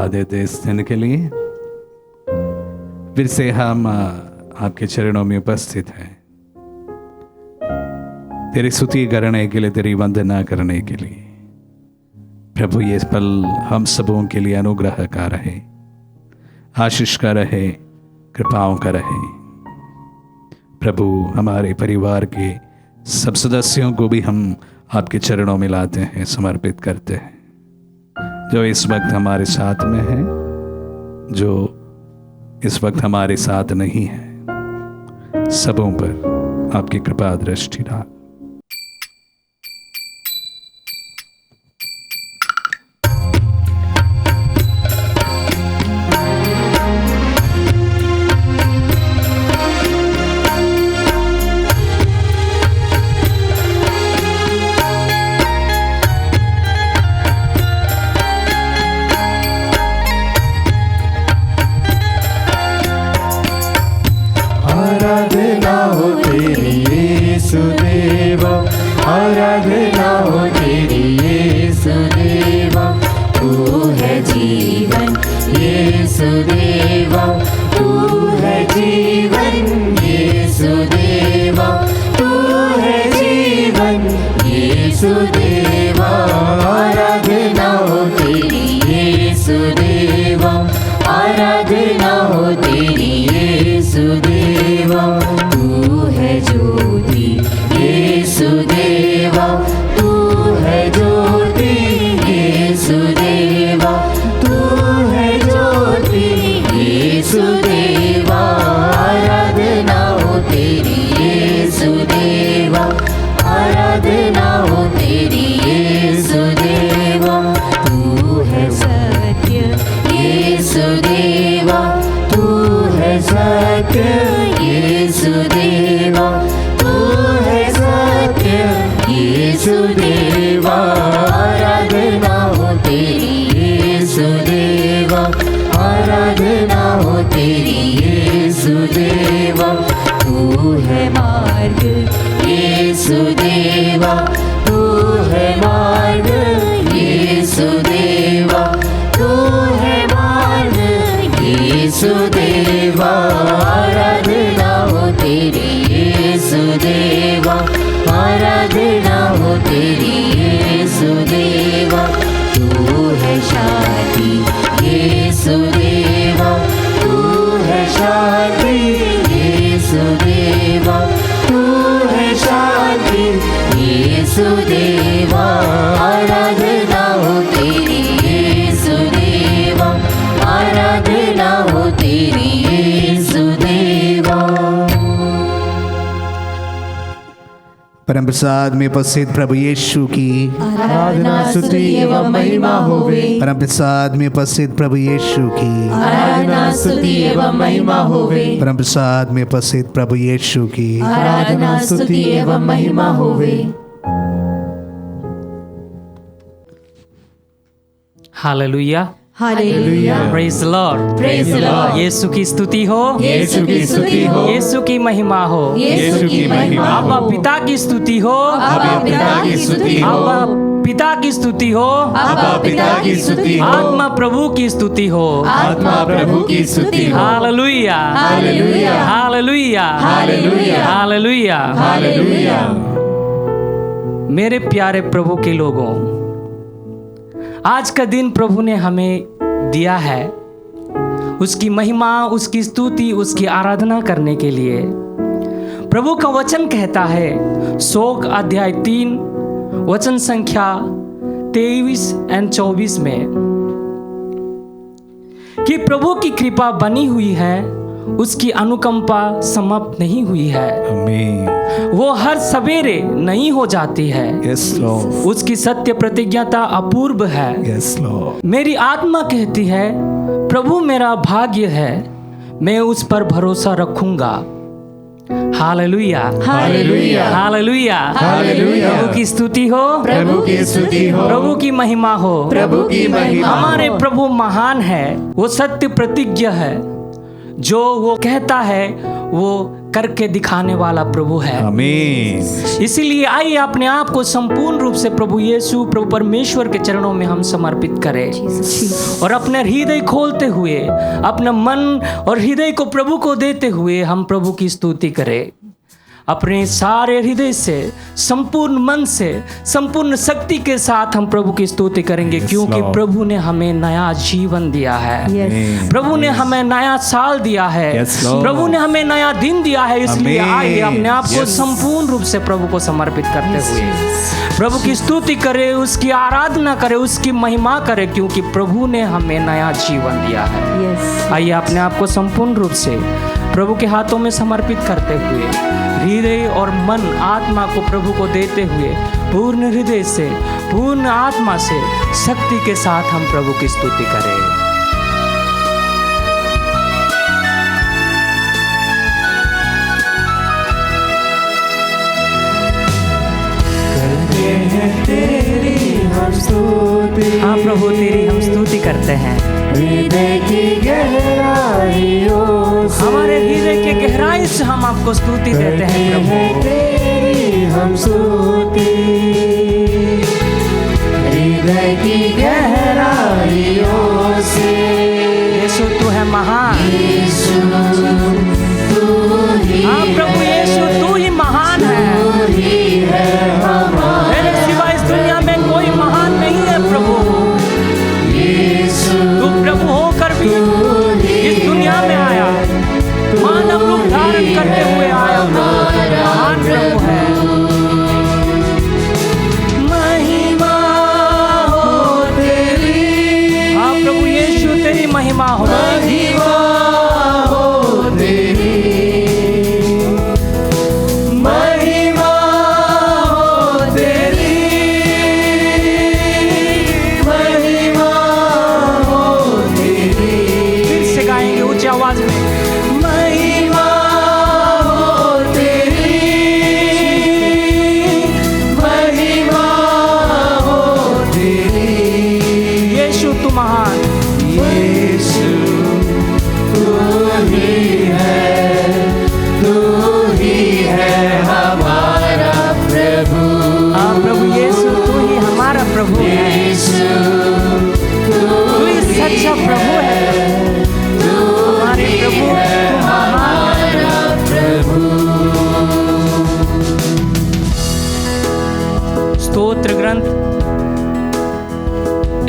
धन्यवाद देते इस दिन के लिए। फिर से हम आपके चरणों में उपस्थित हैं, तेरी स्तुति करने के लिए, तेरी वंदना करने के लिए। प्रभु ये पल हम सबों के लिए अनुग्रह का रहे, आशीष का रहे, कृपाओं का रहे। प्रभु हमारे परिवार के सब सदस्यों को भी हम आपके चरणों में लाते हैं, समर्पित करते हैं। जो इस वक्त हमारे साथ में है, जो इस वक्त हमारे साथ नहीं है, सबों पर आपकी कृपा दृष्टि डाल। आराधना हो तेरी यीशु देवा, आराधना हो तेरी यीशु देवा। तू है जीवन यीशु देवा, तू है जीवन यीशु देवा, तू है जीवन यीशु देवा। आराधना हो तेरी यीशु देवा, आराधना हो तेरी यीशु देवा। तू है ज्योति यीशु देवा, तू है ज्योति यीशु देवा, तू है ज्योति यीशु देवा। आराधना हो तेरी यीशु देवा, आराधना हो तेरी यीशु देवा। तू है सत्य यीशु देवा, तू है सत्य यीशु देवा, तू है सत्य यीशु देवा। आराधना हो तेरी यीशु देवा, आराधना हो तेरी यीशु देवा। तू है मार्ग यीशु देवा, तू है मार्ग यीशु देवा, तू है मार्ग यीशु देवा। आराधना हो तेरी यीशु देवा, आराधना हो तेरी यीशु देवा। तू है शांति यीशु देवा, तू है शांति यीशु देवा, तू है शांति यीशु देवा। आराधना हो तेरी यीशु देवा, आराधना हो तेरी यीशु देवा। परम प्रसाद में उपस्थित प्रभु यीशु की आराधना स्तुति एवं महिमा होवे। परम प्रसाद में उपस्थित प्रभु यीशु की आराधना स्तुति एवं महिमा होवे। परम प्रसाद में उपस्थित प्रभु यीशु की आराधना स्तुति एवं महिमा होवे। Hallelujah, hallelujah, praise Lord, praise Lord. यीशु की स्तुति हो, यीशु की स्तुति हो, यीशु की महिमा हो, यीशु की महिमा हो। अब्बा पिता की स्तुति हो, अब्बा पिता की स्तुति हो, अब्बा पिता की स्तुति हो, अब्बा पिता की स्तुति हो, आत्मा प्रभु की स्तुति हो, आत्मा प्रभु की स्तुति हो। Hallelujah, hallelujah, hallelujah, hallelujah, hallelujah, hallelujah. मेरे प्यारे प्रभु के लोगों, आज का दिन प्रभु ने हमें दिया है उसकी महिमा, उसकी स्तुति, उसकी आराधना करने के लिए। प्रभु का वचन कहता है शोक अध्याय 3 वचन संख्या 23 और 24 में कि प्रभु की कृपा बनी हुई है, उसकी अनुकंपा समाप्त नहीं हुई है। आमीन। वो हर सवेरे नई हो जाती है। यस लॉर्ड, उसकी सत्य प्रतिज्ञता अपूर्व है। Yes Lord. मेरी आत्मा कहती है प्रभु मेरा भाग्य है, मैं उस पर भरोसा रखूंगा। Hallelujah, hallelujah, hallelujah, hallelujah. प्रभु की स्तुति हो, प्रभु की स्तुति हो, प्रभु की महिमा हो, प्रभु की महिमा हो। हमारे प्रभु महान है, वो सत्य प्रतिज्ञा है। जो वो कहता है वो करके दिखाने वाला प्रभु है। आमीन। इसीलिए आइए अपने आप को संपूर्ण रूप से प्रभु यीशु, प्रभु परमेश्वर के चरणों में हम समर्पित करें और अपने हृदय खोलते हुए, अपना मन और हृदय को प्रभु को देते हुए हम प्रभु की स्तुति करें। अपने सारे हृदय से, संपूर्ण मन से, संपूर्ण शक्ति के साथ हम प्रभु की स्तुति करेंगे, क्योंकि Lord. प्रभु ने हमें नया जीवन दिया है। प्रभु ने हमें नया साल दिया है। Yes, Lord. प्रभु ने हमें नया दिन दिया है। इसलिए Amen. आइए अपने आप को Yes. संपूर्ण रूप से प्रभु को समर्पित करते हुए प्रभु की स्तुति करें, उसकी आराधना करें, उसकी महिमा करें, क्योंकि प्रभु ने हमें नया जीवन दिया है। आइए अपने आप को संपूर्ण रूप से प्रभु के हाथों में समर्पित करते हुए, हृदय और मन, आत्मा को प्रभु को देते हुए, पूर्ण हृदय से, पूर्ण आत्मा से, शक्ति के साथ हम प्रभु की स्तुति करें। हाँ प्रभु, तेरी हम स्तुति करते हैं। हृदय की गहराइयों से, हमारे हृदय के गहराई से हम आपको स्तुति देते हैं प्रभु। तेरी हम स्तुति, हृदय की गहराइयों से। यीशु तू है महान। यीशु तू ही हाँ प्रभु यीशु तू ही महान है। है हमारा मेरे सिवा इस दुनिया में कोई महान नहीं है प्रभु। यीशु, तू प्रभु होकर भी इस दुनिया में आया, मानव रूप धारण करते हुए आया। महान प्रभु है। महिमा हो तेरी, हाँ प्रभु यीशु तेरी महिमा हो। महिमा हो तेरी, महिमा हो तेरी, महिमा हो तेरी। फिर से गाएंगे ऊंची आवाज में। महिमा हो तेरी, महिमा हो तेरी। यीशु तू महान। यीशु तू ही है हमारा प्रभु। हाँ प्रभु यीशु तू ही हमारा प्रभु है। यीशु तू ही सच्चा प्रभु है। हमारे प्रभु तू महान है। स्तोत्र ग्रंथ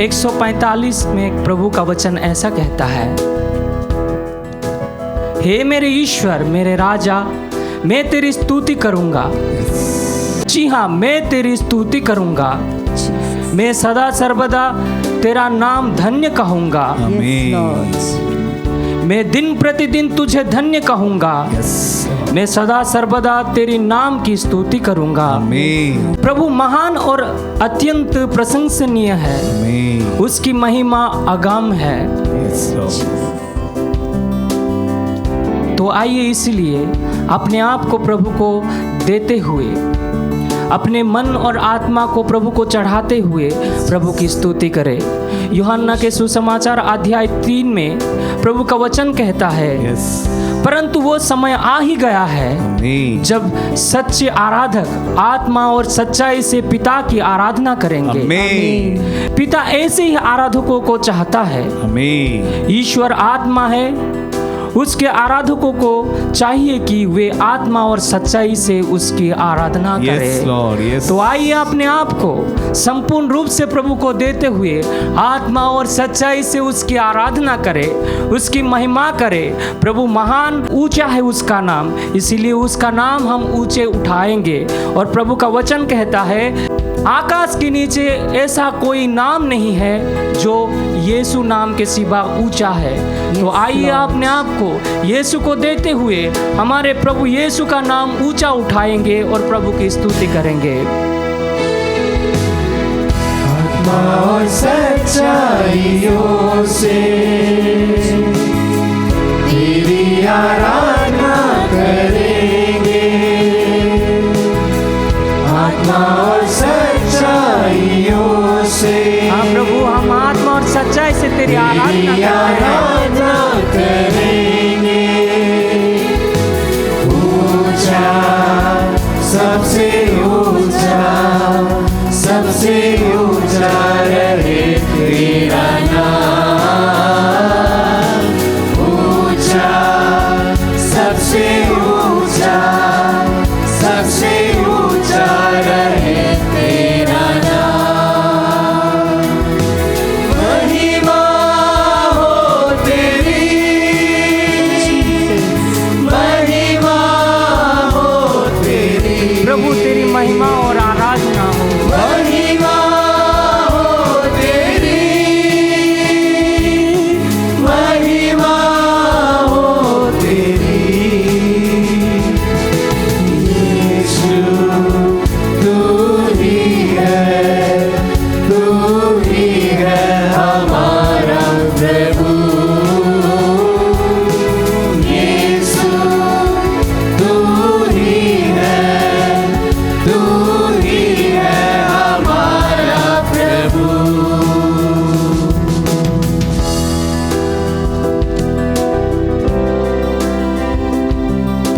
145 में प्रभु का वचन ऐसा कहता है, हे मेरे ईश्वर, मेरे राजा, मैं तेरी स्तुति करूंगा। जी हाँ, मैं तेरी स्तुति करूंगा। मैं सदा सर्वदा तेरा नाम धन्य कहूंगा। आमीन। मैं दिन प्रतिदिन तुझे धन्य कहूंगा। मैं सदा सर्वदा तेरी नाम की स्तुति करूंगा। आमीन। प्रभु महान और अत्यंत प्रशंसनीय है। आमीन। उसकी महिमा अगाम है। Yes, Lord. तो आइए इसलिए अपने आप को प्रभु को देते हुए, अपने मन और आत्मा को प्रभु को चढ़ाते हुए प्रभु की स्तुति करें। यूहन्ना के सुसमाचार अध्याय 3 में प्रभु का वचन कहता है, Yes. परंतु वो समय आ ही गया है आमीन। जब सच्चे आराधक आत्मा और सच्चाई से पिता की आराधना करेंगे। आमीन। पिता ऐसे ही आराधकों को चाहता है। आमीन। ईश्वर आत्मा है। उसके आराधकों को चाहिए कि वे आत्मा और सच्चाई से उसकी आराधना Yes, करें। Lord. Yes. तो आइए अपने आप को संपूर्ण रूप से प्रभु को देते हुए आत्मा और सच्चाई से उसकी आराधना करें, उसकी महिमा करें। प्रभु महान, ऊंचा है उसका नाम, इसीलिए उसका नाम हम ऊंचे उठाएंगे। और प्रभु का वचन कहता है, आकाश के नीचे ऐसा कोई नाम नहीं है जो यीशु नाम के सिवा ऊंचा है। तो आइए अपने आप को यीशु को देते हुए हमारे प्रभु यीशु का नाम ऊंचा उठाएंगे और प्रभु की स्तुति करेंगे। आत्मा और सच्चाइयों से तेरी आराधना करेंगे। आत्मा और सच्चाइयों से, हाँ प्रभु, हम आत्मा और सच्चाई से तेरी आराधना तेरी करते हैं। आराधना करेंगे।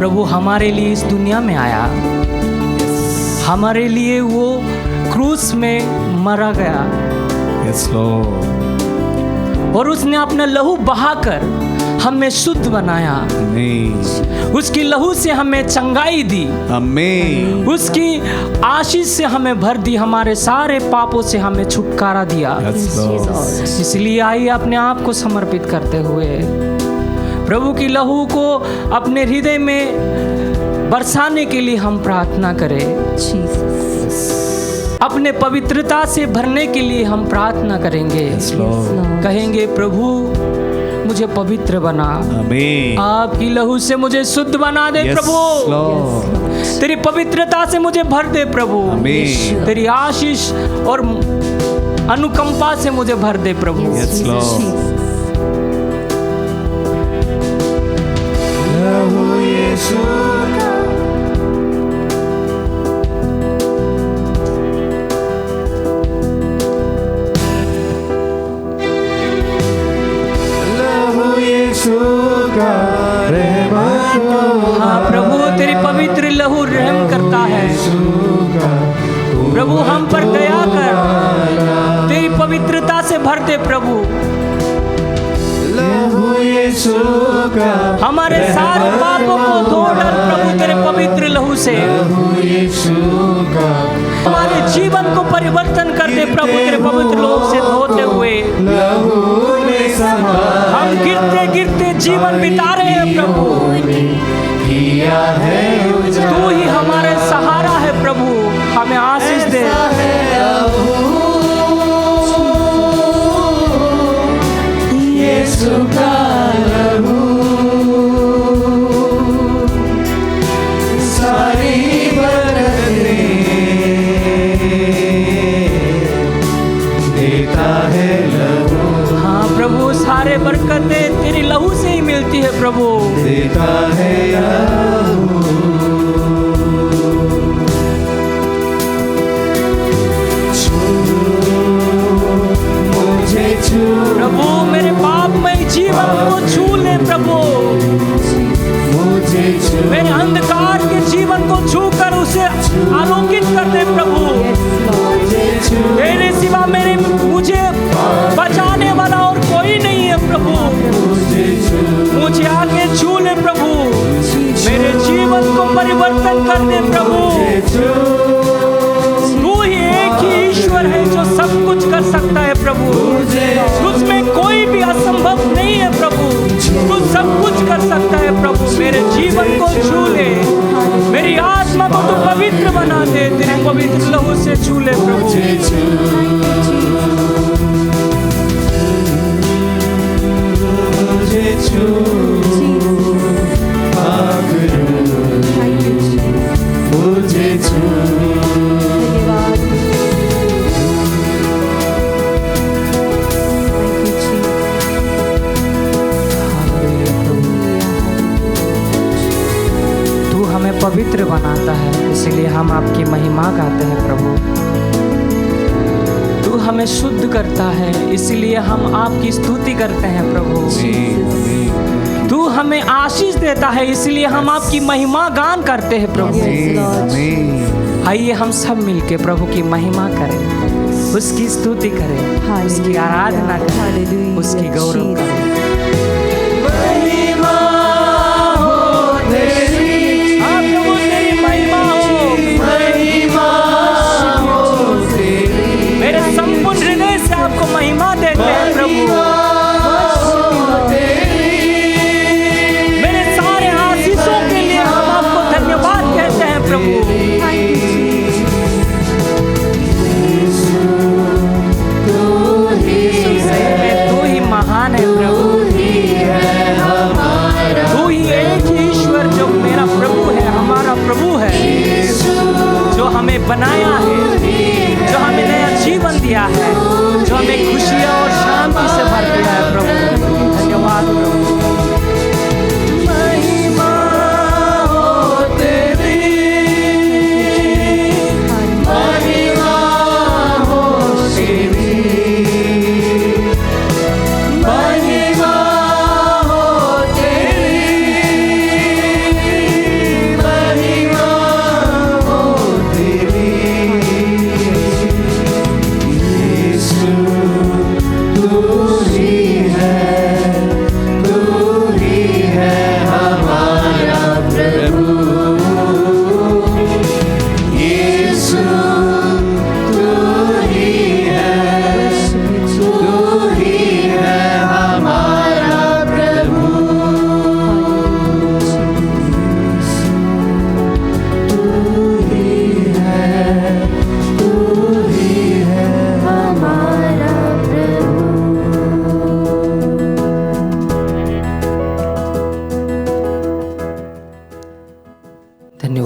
प्रभु हमारे लिए इस दुनिया में आया, हमारे लिए वो क्रूस में मरा गया Yes, Lord. और उसने अपना लहू बहाकर हमें शुद्ध बनाया। Amen. उसकी लहू से हमें चंगाई दी, Amen. उसकी आशीष से हमें भर दी, हमारे सारे पापों से हमें छुटकारा दिया। Yes, Lord. इसलिए आइए अपने आप को समर्पित करते हुए प्रभु की लहू को अपने हृदय में बरसाने के लिए हम प्रार्थना करें। अपने पवित्रता से भरने के लिए हम प्रार्थना करेंगे। Yes, Lord. कहेंगे प्रभु मुझे पवित्र बना, Amen. आपकी लहू से मुझे शुद्ध बना दे Yes, प्रभु, Lord. तेरी पवित्रता से मुझे भर दे प्रभु, Amen. तेरी आशीष और अनुकंपा से मुझे भर दे प्रभु। Yes, Lord. लहू यीशु का, लहू यीशु का रहमत हो। हाँ प्रभु, तेरी पवित्र लहू रहम करता है प्रभु, हम पर दया कर, तेरी पवित्रता से भर दे प्रभु, लहू यीशु का, हमारे सारे पापों को धो डाल प्रभु तेरे पवित्र लहू से, लहू यीशु का, हमारे जीवन को परिवर्तन कर दे प्रभु तेरे पवित्र लहू से धोते हुए। लहू ने संभाला, हम गिरते गिरते जीवन बिता रहे हैं प्रभु, किया है उजाला। तू ही हमारे सहारा है प्रभु, हमें आशीष दे। यीशु का लहू सारी बरकतें देता है लहू, हाँ प्रभु, सारे बरकतें तेरी लहू से ही मिलती है प्रभु। देता है लहू। मुझे छू प्रभु मेरे पापमय जीवन को छू ले प्रभु, मुझे छू मेरे अंधकार के जीवन को छू कर उसे आलोकित कर दे प्रभु। मुझे छू तेरे सिवा मुझे बचाने वाला और कोई नहीं है प्रभु, मुझे छू मुझे आके छू ले प्रभु, मेरे जीवन को परिवर्तन कर दे प्रभु। तू ही एक ही ईश्वर है जो सब कुछ कर सकता है प्रभु, तुझमें कोई भी असंभव नहीं है प्रभु, तू सब कुछ कर सकता है प्रभु। मेरे जीवन को छू ले, मेरी आत्मा को तू पवित्र बना दे, तेरे पवित्र लहू से छू ले प्रभु। मुझे छू मुझे छू तू हमें पवित्र बनाता है, इसलिए हम आपकी महिमा गाते हैं प्रभु। तू हमें शुद्ध करता है, इसलिए हम आपकी स्तुति करते हैं प्रभु। तू हमें आशीष देता है, इसलिए हम आपकी महिमा गान करते हैं प्रभु। आइए हम सब मिलके प्रभु की महिमा करें, उसकी स्तुति करें, उसकी आराधना करें, उसकी गौरव करें। महिमा हो तेरी, हाँ प्रभु तेरी महिमा हो, महिमा हो तेरी, मेरे संपूर्ण हृदय से आपको महिमा देते हैं प्रभु। मेरे सारे आशीषों के लिए हम आपको धन्यवाद कहते हैं प्रभु। तू ही महान है प्रभु,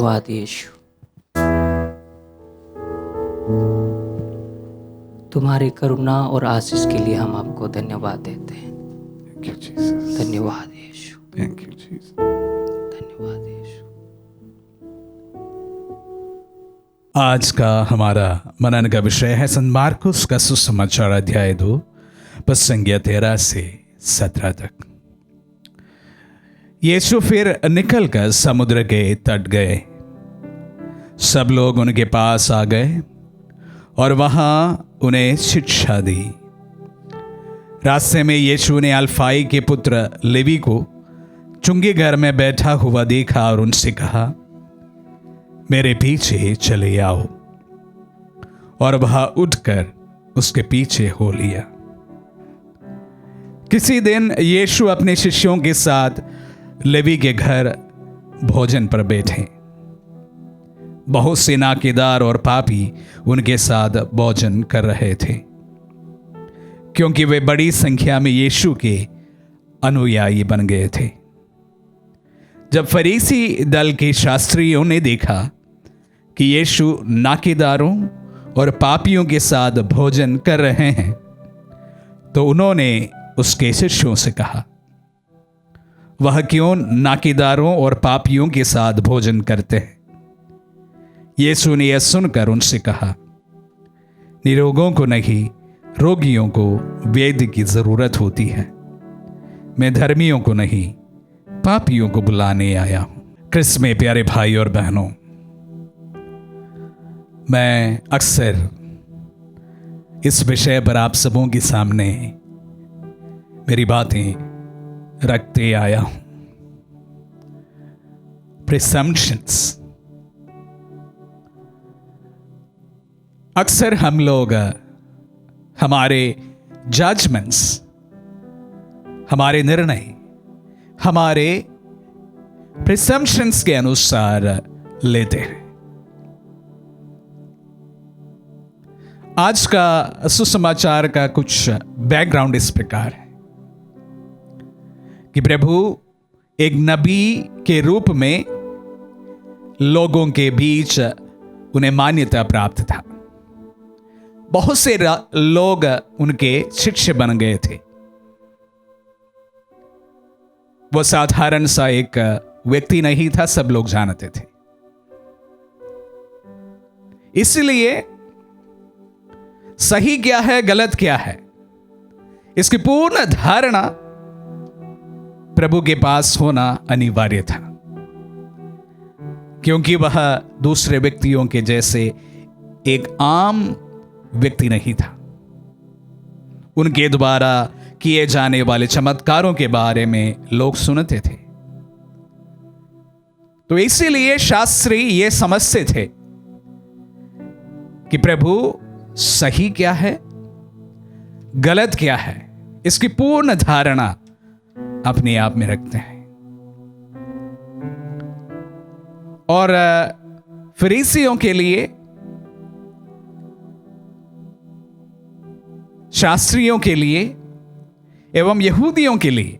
धन्यवाद यीशु, तुम्हारी करुणा और आशीष के लिए हम आपको धन्यवाद देते हैं। Thank you, Jesus. धन्यवाद यीशु, Thank you, Jesus. धन्यवाद यीशु। आज का हमारा मनन का विषय है संत मार्कुस का सुसमाचार अध्याय 2 पद संज्ञा 13 से 17 तक। यीशु फिर निकलकर समुद्र के तट गए। सब लोग उनके पास आ गए और वहां उन्हें शिक्षा दी। रास्ते में यीशु ने अल्फाई के पुत्र लेवी को चुंगी घर में बैठा हुआ देखा और उनसे कहा, मेरे पीछे चले आओ। और वह उठकर उसके पीछे हो लिया। किसी दिन यीशु अपने शिष्यों के साथ लेवी के घर भोजन पर बैठे। बहुत से नाकेदार और पापी उनके साथ भोजन कर रहे थे, क्योंकि वे बड़ी संख्या में यीशु के अनुयायी बन गए थे। जब फरीसी दल के शास्त्रियों ने देखा कि यीशु नाकेदारों और पापियों के साथ भोजन कर रहे हैं, तो उन्होंने उसके शिष्यों से कहा, वह क्यों नाकेदारों और पापियों के साथ भोजन करते हैं? यीशु ने यह सुनकर उनसे कहा, निरोगों को नहीं, रोगियों को वैद्य की जरूरत होती है। मैं धर्मियों को नहीं, पापियों को बुलाने आया हूं। क्रिस्त में प्यारे भाई और बहनों, मैं अक्सर इस विषय पर आप सबों के सामने मेरी बातें रखते आया हूं। प्रिसम्पशंस। अक्सर हम लोग हमारे जजमेंट्स, हमारे निर्णय, हमारे प्रिसम्पशंस के अनुसार लेते हैं। आज का सुसमाचार का कुछ बैकग्राउंड इस प्रकार है कि प्रभु एक नबी के रूप में लोगों के बीच उन्हें मान्यता प्राप्त था। बहुत से लोग उनके शिष्य बन गए थे। वो साधारण सा एक व्यक्ति नहीं था, सब लोग जानते थे। इसलिए सही क्या है, गलत क्या है, इसकी पूर्ण धारणा प्रभु के पास होना अनिवार्य था, क्योंकि वह दूसरे व्यक्तियों के जैसे एक आम व्यक्ति नहीं था। उनके द्वारा किए जाने वाले चमत्कारों के बारे में लोग सुनते थे। तो इसीलिए शास्त्री ये समझते थे कि प्रभु सही क्या है, गलत क्या है, इसकी पूर्ण धारणा अपने आप में रखते हैं। और फरीसियों के लिए, शास्त्रियों के लिए एवं यहूदियों के लिए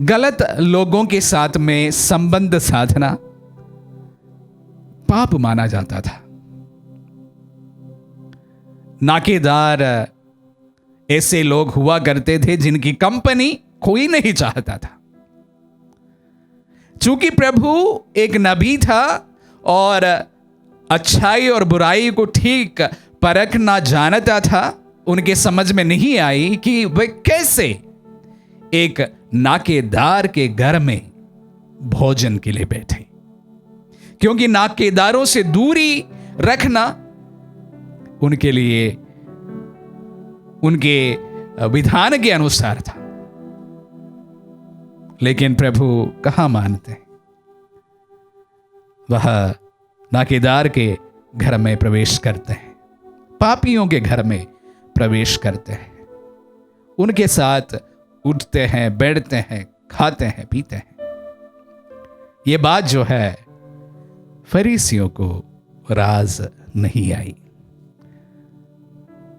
गलत लोगों के साथ में संबंध साधना पाप माना जाता था। नाकेदार ऐसे लोग हुआ करते थे जिनकी कंपनी कोई नहीं चाहता था। चूंकि प्रभु एक नबी था और अच्छाई और बुराई को ठीक परखना जानता था, उनके समझ में नहीं आई कि वे कैसे एक नाकेदार के घर में भोजन के लिए बैठे, क्योंकि नाकेदारों से दूरी रखना उनके लिए उनके विधान के अनुसार था। लेकिन प्रभु कहाँ मानते हैं? वह नाकेदार के घर में प्रवेश करते हैं, पापियों के घर में प्रवेश करते हैं, उनके साथ उठते हैं, बैठते हैं, खाते हैं, पीते हैं। ये बात जो है फरीसियों को राज नहीं आई।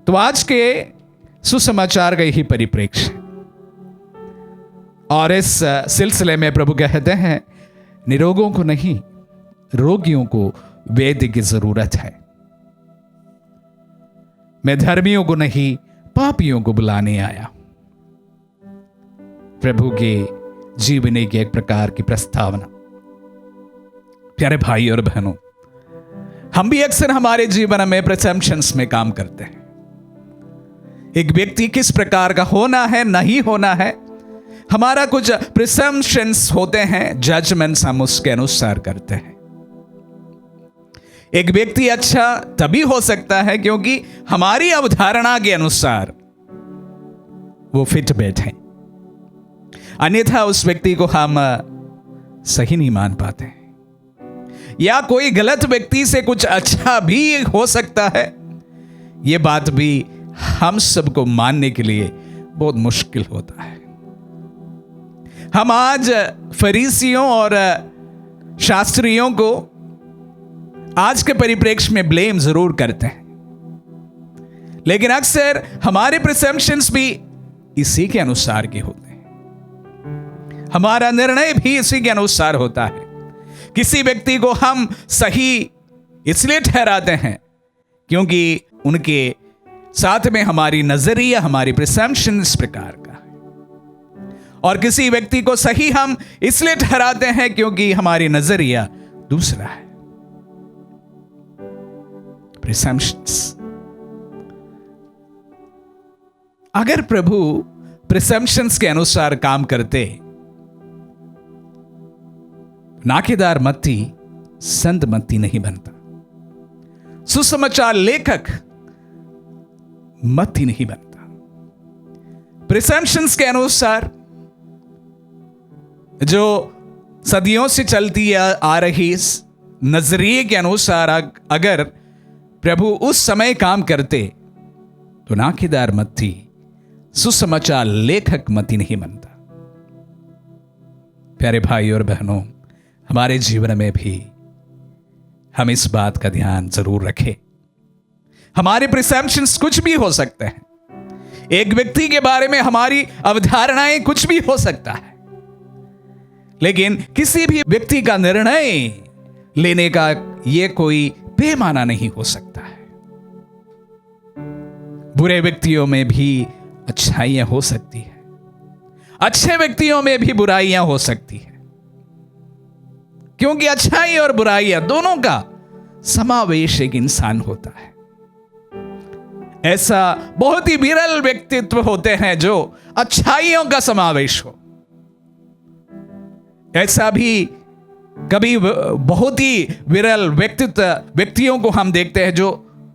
तो आज के सुसमाचार का यही परिप्रेक्ष्य, और इस सिलसिले में प्रभु कहते हैं निरोगों को नहीं, रोगियों को वैद्य की जरूरत है। मैं धर्मियों को नहीं, पापियों को बुलाने आया। प्रभु के जीवनी की एक प्रकार की प्रस्तावना। प्यारे भाई और बहनों, हम भी अक्सर हमारे जीवन में प्रिजम्पशंस में काम करते हैं। एक व्यक्ति किस प्रकार का होना है, नहीं होना है, हमारा कुछ प्रिजम्पशंस होते हैं, जजमेंट्स हम उसके अनुसार करते हैं। एक व्यक्ति अच्छा तभी हो सकता है क्योंकि हमारी अवधारणा के अनुसार वो फिट बैठे, अन्यथा उस व्यक्ति को हम सही नहीं मान पाते। या कोई गलत व्यक्ति से कुछ अच्छा भी हो सकता है, ये बात भी हम सबको मानने के लिए बहुत मुश्किल होता है। हम आज फरीसियों और शास्त्रियों को आज के परिप्रेक्ष्य में ब्लेम जरूर करते हैं, लेकिन अक्सर हमारे प्रिजम्पशंस भी इसी के अनुसार के होते हैं। हमारा निर्णय भी इसी के अनुसार होता है। किसी व्यक्ति को हम सही इसलिए ठहराते हैं क्योंकि उनके साथ में हमारी नजरिया, हमारी प्रिजम्पशन इस प्रकार का है, और किसी व्यक्ति को सही हम इसलिए ठहराते हैं क्योंकि हमारी नजरिया दूसरा है। प्रिजम्पशंस। अगर प्रभु प्रिजम्पशंस के अनुसार काम करते, नाकेदार मत्ती संत मत्ती नहीं बनता, सुसमाचार लेखक मत्ती नहीं बनता। प्रिजम्पशंस के अनुसार जो सदियों से चलती आ रही नजरिए के अनुसार अगर प्रभु उस समय काम करते तो नाकेदार मत्ती सुसमाचार लेखक मत्ती नहीं बनता। प्यारे भाई और बहनों, हमारे जीवन में भी हम इस बात का ध्यान जरूर रखें। हमारे प्रिजम्पशंस कुछ भी हो सकते हैं। एक व्यक्ति के बारे में हमारी अवधारणाएं कुछ भी हो सकता है, लेकिन किसी भी व्यक्ति का निर्णय लेने का यह कोई पैमाना नहीं हो सकता है। बुरे व्यक्तियों में भी अच्छाइयां हो सकती है, अच्छे व्यक्तियों में भी बुराइयां हो सकती है, क्योंकि अच्छाई और बुराइयां दोनों का समावेश एक इंसान होता है। ऐसा बहुत ही विरल व्यक्तित्व होते हैं जो अच्छाइयों का समावेश हो। ऐसा भी कभी बहुत ही विरल व्यक्तियों को हम देखते हैं जो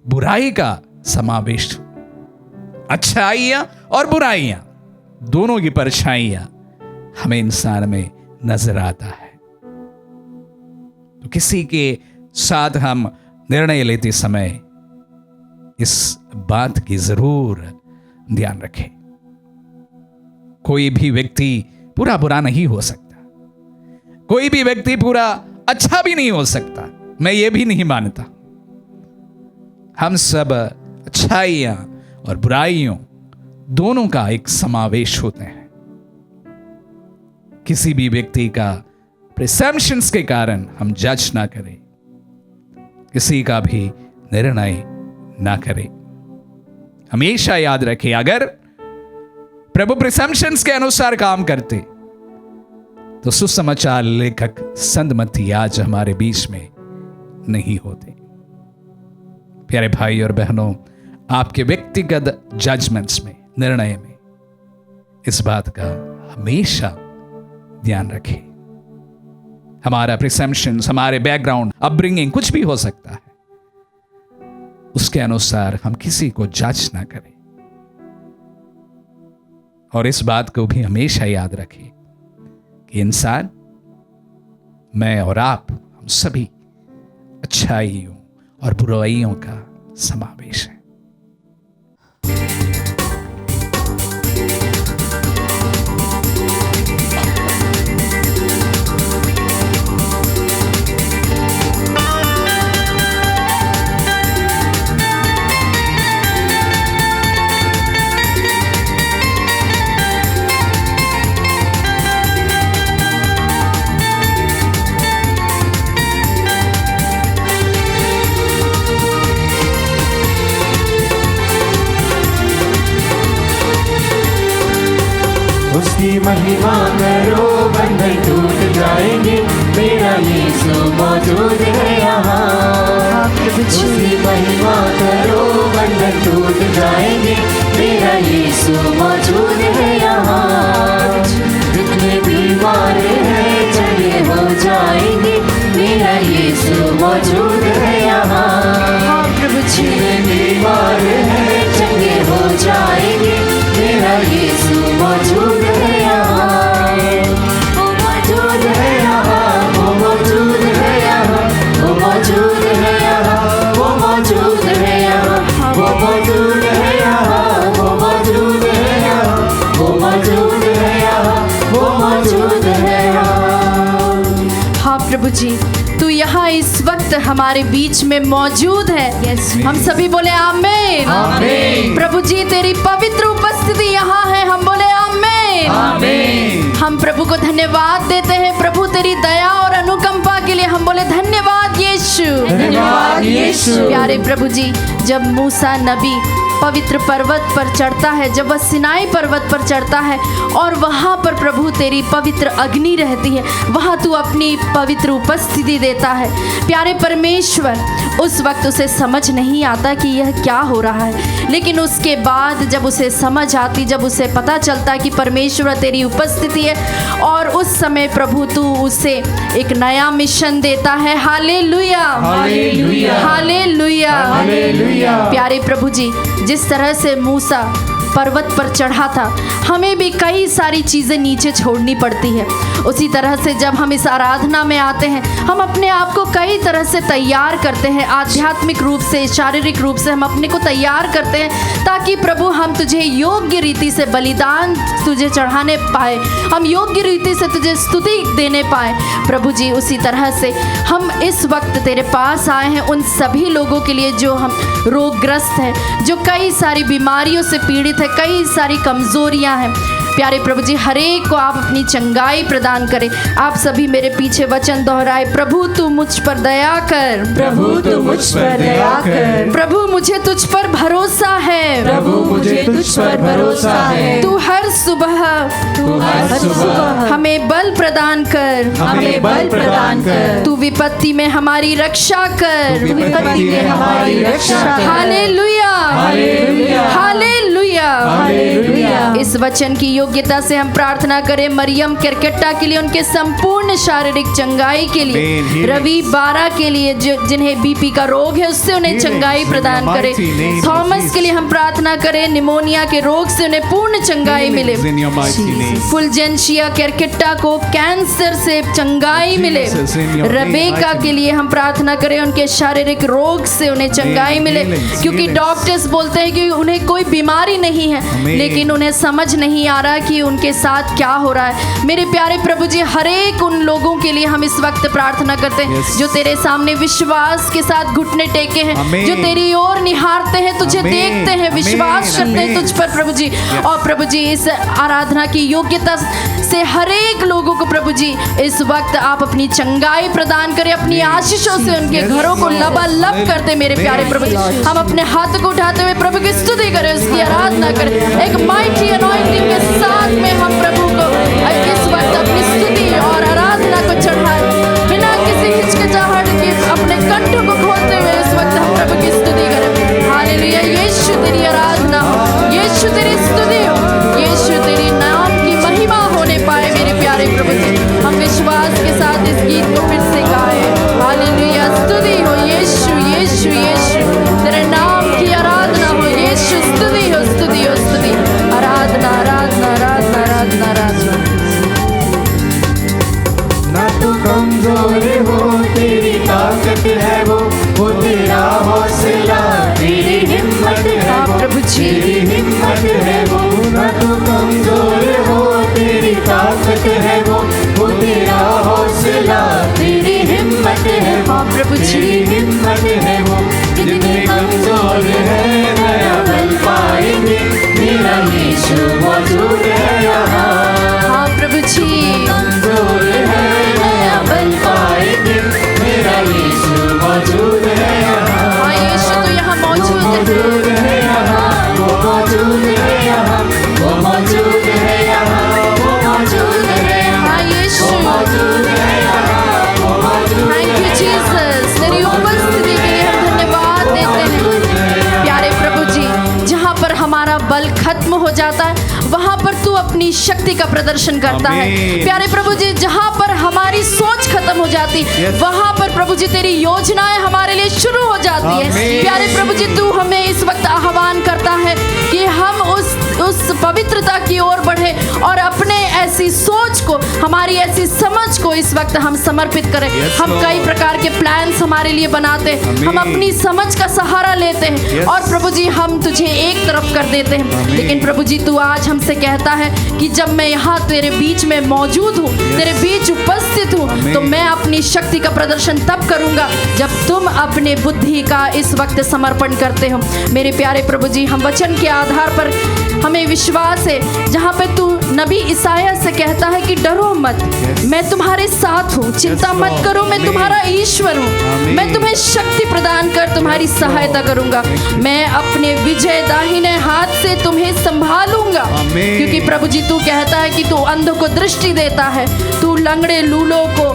बुराई का समावेश हो। अच्छाइयां और बुराइयां दोनों की परछाइयां हमें इंसान में नजर आता है। तो किसी के साथ हम निर्णय लेते समय इस बात की जरूर ध्यान रखें। कोई भी व्यक्ति पूरा बुरा नहीं हो सकता, कोई भी व्यक्ति पूरा अच्छा भी नहीं हो सकता। मैं ये भी नहीं मानता। हम सब अच्छाइयां और बुराइयों दोनों का एक समावेश होते हैं। किसी भी व्यक्ति का प्रिजम्पशंस के कारण हम जज ना करें, किसी का भी निर्णय ना करें। हमेशा याद रखें, अगर प्रभु प्रिजम्पशंस के अनुसार काम करते तो सुसमाचार लेखक संत मत्ती आज हमारे बीच में नहीं होते। प्यारे भाई और बहनों, आपके व्यक्तिगत जजमेंट्स में, निर्णय में इस बात का हमेशा ध्यान रखें। हमारा प्रिजम्पशंस, हमारे बैकग्राउंड, अपब्रिंगिंग कुछ भी हो सकता है, उसके अनुसार हम किसी को जज ना करें। और इस बात को भी हमेशा याद रखें कि इंसान, मैं और आप, हम सभी अच्छाइयों और बुराइयों का समावेश है। महिमा करो, बंधन टूट जाएंगे, मेरा यीशु मौजूद है यहाँ। उसकी महिमा करो, बंधन टूट जाएंगे, मेरा यीशु मौजूद है यहाँ। जितने बीमार हैं चंगे हो जाएंगे, मेरा यीशु मौजूद है यहाँ। जितने बीमार हैं चंगे हो जाएंगे, मेरा यीशु मौजूद है यहाँ। वो मौजूद है यहाँ, वो मौजूद है यहाँ, वो मौजूद है यहाँ, वो मौजूद है यहाँ, वो मौजूद है यहाँ, वो मौजूद है यहाँ, वो मौजूद है यहाँ, वो मौजूद है यहाँ। हाँ प्रभु जी, तू यहाँ इस वक्त हमारे बीच में मौजूद है। हम सभी बोले आमीन। आमीन। प्रभु जी तेरी पवित्र उपस्थिति यहाँ है, हम बोले आमीन। आमीन। हम प्रभु को धन्यवाद देते हैं, प्रभु तेरी दया और अनुकंपा के लिए हम बोले धन्यवाद यीशु। धन्यवाद यीशु। प्यारे प्रभु जी, जब मूसा नबी पवित्र पर्वत पर चढ़ता है, जब वह सिनाई पर्वत पर चढ़ता है और वहाँ पर प्रभु तेरी पवित्र अग्नि रहती है, वहाँ तू अपनी पवित्र उपस्थिति देता है। प्यारे परमेश्वर, उस वक्त उसे समझ नहीं आता कि यह क्या हो रहा है, लेकिन उसके बाद जब उसे समझ आती, जब उसे पता चलता कि परमेश्वर तेरी उपस्थिति है, और उस समय प्रभु तू उसे एक नया मिशन देता है। Hallelujah, hallelujah, hallelujah, hallelujah. प्यारे प्रभु जी, जिस तरह से मूसा पर्वत पर चढ़ा था, हमें भी कई सारी चीज़ें नीचे छोड़नी पड़ती है। उसी तरह से जब हम इस आराधना में आते हैं, हम अपने आप को कई तरह से तैयार करते हैं, आध्यात्मिक रूप से, शारीरिक रूप से हम अपने को तैयार करते हैं, ताकि प्रभु हम तुझे योग्य रीति से बलिदान तुझे चढ़ाने पाए, हम योग्य रीति से तुझे स्तुति देने पाए। प्रभु जी, उसी तरह से हम इस वक्त तेरे पास आए हैं उन सभी लोगों के लिए जो हम रोगग्रस्त हैं, जो कई सारी बीमारियों से पीड़ित है, कई सारी कमजोरियां हैं। प्यारे प्रभु जी, हर एक को आप अपनी चंगाई प्रदान करें। आप सभी मेरे पीछे वचन दोहराए, प्रभु तू मुझ पर दया कर, प्रभु तू मुझ पर दया कर, प्रभु मुझे तुझ पर भरोसा है, प्रभु मुझे तुझ पर भरोसा है। तू हर सुबह हमें बल प्रदान कर, हमें बल प्रदान कर। तू विपत्ति में हमारी रक्षा कर, तू विपत्ति में हमारी रक्षा कर। Hallelujah, hallelujah, hallelujah, hallelujah. इस वचन की योग्यता से हम प्रार्थना करें मरियम केरकेट्टा के लिए, उनके संपूर्ण शारीरिक चंगाई के लिए, रवि बारा के लिए जिन्हें बीपी का रोग है उससे उन्हें चंगाई प्रदान करें, थॉमस के लिए हम प्रार्थना करें निमोनिया के रोग से उन्हें पूर्ण चंगाई मिले, फुलजेंशिया केरकेट्टा को कैंसर से चंगाई मिले, रबेका के लिए हम प्रार्थना करें उनके शारीरिक रोग से उन्हें चंगाई मिले, क्योंकि डॉक्टर्स बोलते हैं कि उन्हें कोई बीमारी नहीं है, लेकिन उन्हें समझ नहीं आ रहा कि उनके साथ क्या हो रहा है। मेरे प्यारे प्रभु जी, हर एक उन लोगों के लिए हम इस वक्त प्रार्थना करते हैं जो तेरे सामने विश्वास के साथ घुटने टेके हैं, जो तेरी ओर निहारते हैं, तुझे देखते हैं, विश्वास करते हैं तुझ पर प्रभु जी। और प्रभु जी, इस आराधना की योग्यता से हर एक लोगों को प्रभु जी इस वक्त आप अपनी चंगाई प्रदान करें, अपनी आशीषों से उनके घरों को लबालब करते। मेरे प्यारे प्रभु जी, हम अपने हाथ को उठाते हुए प्रभु की स्तुति करें, उसकी आराधना करें, एक माइटी अनॉइंटिंग के साथ में हम प्रभु को इस वक्त अपनी स्तुति और आराधना को चढ़ाएं, बिना किसी हिचकिचाहट के अपने कंठ को खोलते हुए इस वक्त हम प्रभु की स्तुति करें। हालेलुया, यीशु तेरी आराधना हो, यीशु तेरी स्तुति हो, यीशु तेरी नाम की महिमा होने पाए। मेरे प्यारे प्रभु जी, हम विश्वास के साथ इस गीत को फिर से गाएं। हालेलुया, स्तुति हो यीशु, यीशु, यीशु तेरे नाम की आराधना हो, यीशु स्तुति हो, स्तुति हो, स्तुति, आराधना, आराधना, आराधना, आराधना, आराधना। ना तू कमजोर हो, तेरी ताकत है वो तेरा हौसला, तेरी हिम्मत है प्रभु जी, तेरी हिम्मत है वो। ना तू कमजोर हो, तेरी ताकत है वो तेरा हौसला, तेरी हिम्मत है प्रभु जी, तेरी हिम्मत है वो। जितने कमजोर है नया बल पाएंगे, मेरा यीशु मौजूद है यहाँ। प्रभु जी, कमजोर है नया बल पाएंगे, मेरा यीशु मौजूद है यहाँ। यीशु तो यहाँ मौजूद है यहाँ, वो मौजूद है यहाँ, वो मौजूद है यहाँ, वो शक्ति का प्रदर्शन करता है। प्यारे प्रभु जी, जहाँ पर हमारी सोच खत्म हो जाती, वहाँ पर प्रभु जी तेरी योजनाएं हमारे लिए शुरू हो जाती है। प्यारे प्रभु जी, तू हमें इस वक्त आह्वान करता है कि हम उस पवित्रता की ओर बढ़े और अपने ऐसी सोच को, हमारी ऐसी समझ को इस वक्त हम समर्पित करें। हम कई प्रकार के प्लान्स हमारे लिए बनाते हैं, हम अपनी समझ का सहारा लेते हैं और प्रभु जी हम तुझे एक तरफ कर देते हैं। लेकिन प्रभु जी, तू आज हमसे कहता है कि जब मैं यहाँ तेरे बीच में मौजूद हूँ, तेरे बीच उपस्थित हूँ, तो मैं अपनी शक्ति का प्रदर्शन तब करूँगा जब तुम अपने बुद्धि का इस वक्त समर्पण करते हो। मेरे प्यारे प्रभु जी, हम वचन के आधार पर हमें विश्वास है, जहाँ पे तू नबी ईसाया से कहता है कि डरो मत, मैं तुम्हारे साथ हूँ, चिंता मत करो, मैं तुम्हारा ईश्वर हूँ, मैं तुम्हें शक्ति प्रदान कर तुम्हारी सहायता करूंगा, मैं अपने विजय दाहिने हाथ से तुम्हें संभालूंगा। क्योंकि प्रभु जी तू कहता है कि तू अंधों को दृष्टि देता है, तू लंगड़े लूलों को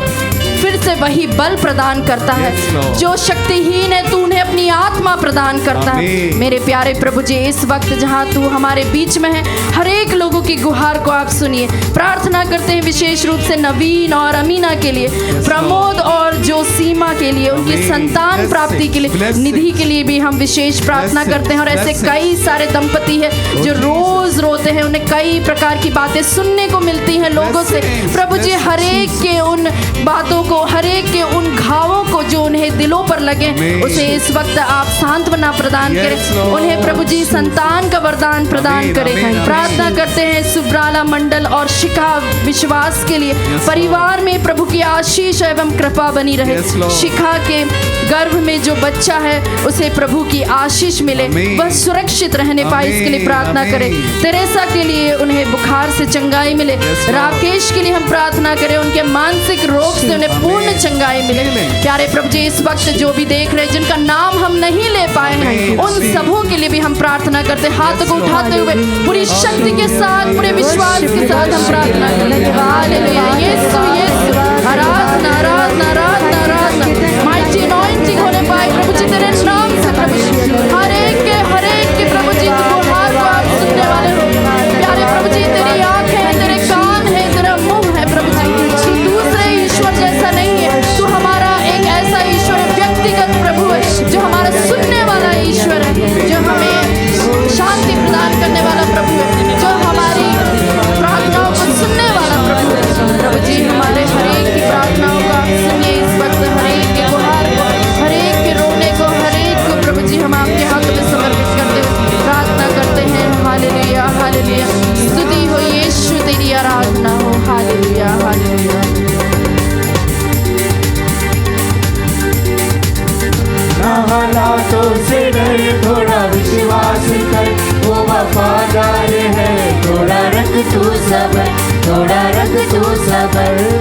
फिर से वही बल प्रदान करता है, जो शक्तिहीन है तू उन्हें अपनी आत्मा प्रदान करता है। मेरे प्यारे प्रभु जी, इस वक्त जहाँ तू हमारे बीच में है, हर एक लोगों की गुहार को आप सुनिए। प्रार्थना करते हैं विशेष रूप से नवीन और अमीना के लिए, प्रमोद और जो सीमा के लिए, उनकी संतान प्राप्ति के लिए, निधि के लिए भी हम विशेष प्रार्थना करते हैं। और ऐसे कई सारे दंपति है जो रोज रोते हैं, उन्हें कई प्रकार की बातें सुनने को मिलती हैं लोगों से। प्रभु जी, हर एक के उन बातों को, हर एक के उन घावों को जो उन्हें दिलों पर लगे, उसे इस वक्त आप सांत्वना प्रदान करें, उन्हें प्रभु जी संतान का वरदान प्रदान करें। प्रार्थना करते हैं सुब्राला मंडल और शिखा विश्वास के लिए, परिवार में प्रभु की आशीष एवं कृपा बनी रहे। शिखा के गर्भ में जो बच्चा है उसे प्रभु की आशीष मिले, वह सुरक्षित रहने पाए, इसके लिए प्रार्थना करें। तेरेसा के लिए उन्हें बुखार से चंगाई मिले। राकेश के लिए हम प्रार्थना करें, उनके मानसिक रोग से उन्हें पूर्ण चंगाई मिले। प्यारे प्रभु जी, इस वक्त जो भी देख रहे हैं, जिनका नाम हम नहीं ले पाए हैं, उन सबों के लिए भी हम प्रार्थना करते हैं। हाथ को उठाते हुए पूरी शक्ति के साथ, पूरे विश्वास के साथ हम प्रार्थना करेंगे। हालेलुया, यीशु यीशु, आराधना आराधना आराधना आराधना, माइटी अनॉइंटिंग होने पाए प्रभु जी तेरे नाम से। प्रभु जी, हर एक के प्रभु जी गुहार को आप सुनने वाले हो। प्यारे प्रभु जी, तेरी आंखें हैं, तेरे कान है, तेरा मुंह है प्रभु जी। दूसरे ईश्वर जैसा नहीं है, तू हमारा एक ऐसा ईश्वर है, व्यक्तिगत प्रभु है, जो हमारा सुनने वाला ईश्वर है, जो हमें शांति प्रदान करने वाला प्रभु है, जो हमारी प्रार्थनाओं को सुनने वाला प्रभु है। प्रभु जी, हमारे हर एक की प्रार्थनाओं को आप सुनिए इस वक्त, हर एक के गुहार को, हर एक के रोने को, हर एक को प्रभु जी हम आपके हाथ में समर्पित करते हुए प्रार्थना करते हैं। हालेलुया हालेलुया, स्तुति हो यीशु, तेरी आराधना हो। Hallelujah hallelujah. ना हालातों से डर, थोड़ा विश्वास कर, वो वफादार है। थोड़ा रख तू सबर, थोड़ा रख तू सबर।